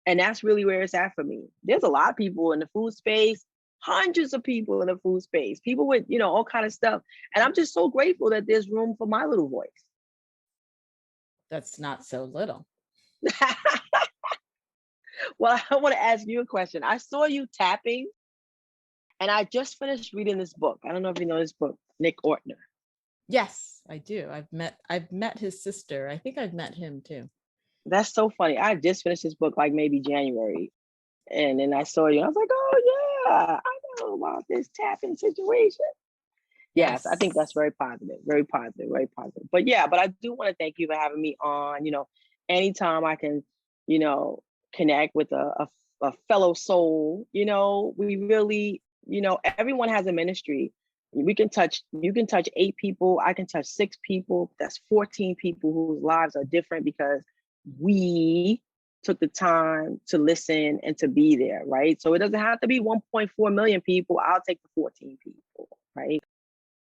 And that's really where it's at for me. There's a lot of people in the food space, hundreds of people in the food space, people with, all kind of stuff. And I'm just so grateful that there's room for my little voice. That's not so little. Well, I want to ask you a question. I saw you tapping, and I just finished reading this book. I don't know if you know this book, Nick Ortner. Yes, I do. I've met his sister. I think I've met him too. That's so funny. I just finished this book like maybe January. And then I saw you. I was like, oh yeah, I know about this tapping situation. Yes, I think that's very positive. Very positive. Very positive. But I do want to thank you for having me on. Anytime I can, connect with a fellow soul, we really, everyone has a ministry. You can touch 8 people. I can touch 6 people. That's 14 people whose lives are different because we took the time to listen and to be there, right? So it doesn't have to be 1.4 million people. I'll take the 14 people, right?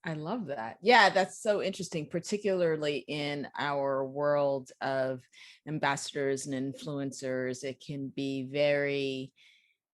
I love that. Yeah, that's so interesting, particularly in our world of ambassadors and influencers. It can be very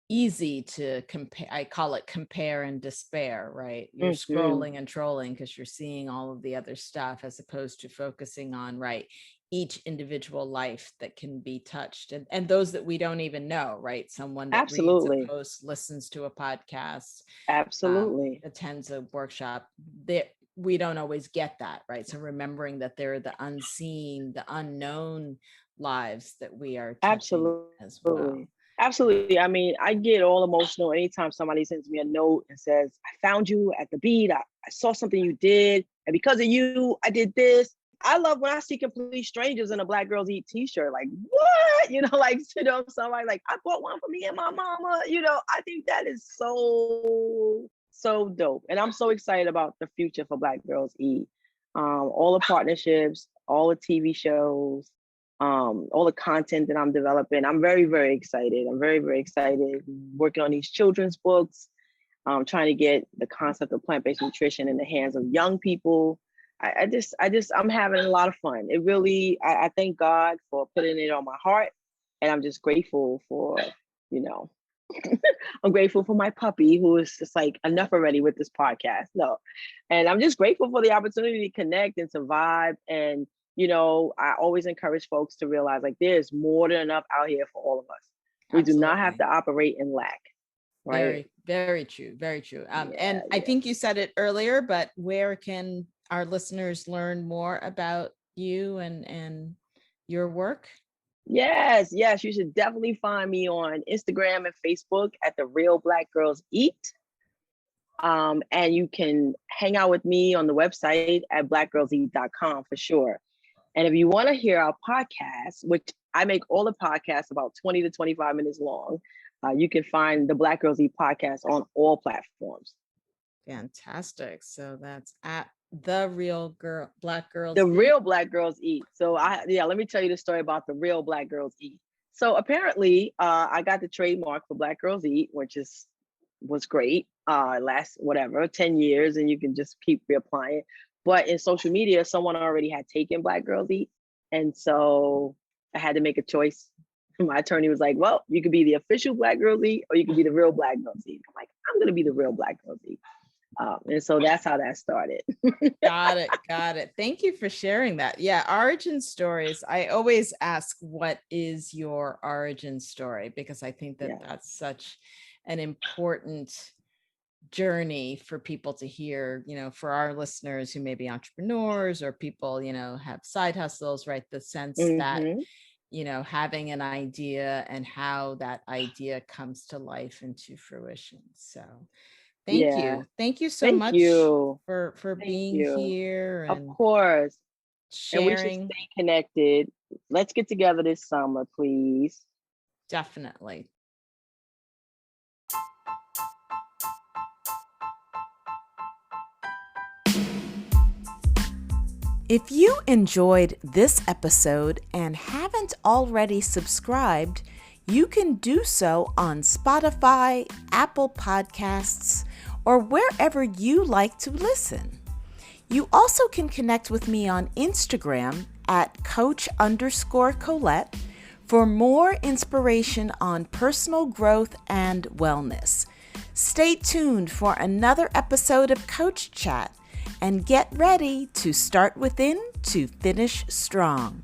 easy to compare. I call it compare and despair, right? You're scrolling and trolling because you're seeing all of the other stuff, as opposed to focusing on, right, each individual life that can be touched, and those that we don't even know, right? Someone that reads a post, listens to a podcast, absolutely, attends a workshop, that we don't always get that, right? So remembering that there are the unseen, the unknown lives that we are touching as well. Absolutely. I mean, I get all emotional anytime somebody sends me a note and says, I found you at the beat. I saw something you did. And because of you, I did this. I love when I see complete strangers in a Black Girls Eat t-shirt. Like, what? Somebody like, I bought one for me and my mama. I think that is so, so dope. And I'm so excited about the future for Black Girls Eat. All the partnerships, all the TV shows, all the content that I'm developing. I'm very, very excited. I'm very, very excited. Working on these children's books, trying to get the concept of plant-based nutrition in the hands of young people. I'm having a lot of fun. It really, I thank God for putting it on my heart. And I'm just grateful for, I'm grateful for my puppy, who is just like, enough already with this podcast. No. And I'm just grateful for the opportunity to connect and survive. And I always encourage folks to realize like there's more than enough out here for all of us. We do not have to operate in lack. Right? Very, very true. Very true. I think you said it earlier, but where can our listeners learn more about you and your work? Yes. You should definitely find me on Instagram and Facebook at The Real Black Girls Eat. And you can hang out with me on the website at blackgirlseat.com for sure. And if you want to hear our podcast, which I make all the podcasts about 20 to 25 minutes long, you can find the Black Girls Eat podcast on all platforms. Fantastic. So that's at The real Black girls The eat. real Black girls eat. So let me tell you the story about the real Black girls eat. So apparently, I got the trademark for Black girls eat, which was great. Last 10 years, and you can just keep reapplying it. But in social media, someone already had taken Black girls eat, and so I had to make a choice. My attorney was like, "Well, you could be the official Black girls eat, or you could be the real Black girls eat." I'm like, "I'm gonna be the real Black girls eat." And so that's how that started. Got it. Thank you for sharing that. Yeah, origin stories. I always ask, what is your origin story? Because I think that that's such an important journey for people to hear, for our listeners who may be entrepreneurs or people, have side hustles, right? The sense that, having an idea and how that idea comes to life and to fruition. So thank you. Thank you so Thank much you for being here Of and course. And we should sharing. stay connected. Let's get together this summer, please. Definitely. If you enjoyed this episode and haven't already subscribed, you can do so on Spotify, Apple Podcasts, or wherever you like to listen. You also can connect with me on Instagram at coach_Colette for more inspiration on personal growth and wellness. Stay tuned for another episode of Coach Chat and get ready to start within to finish strong.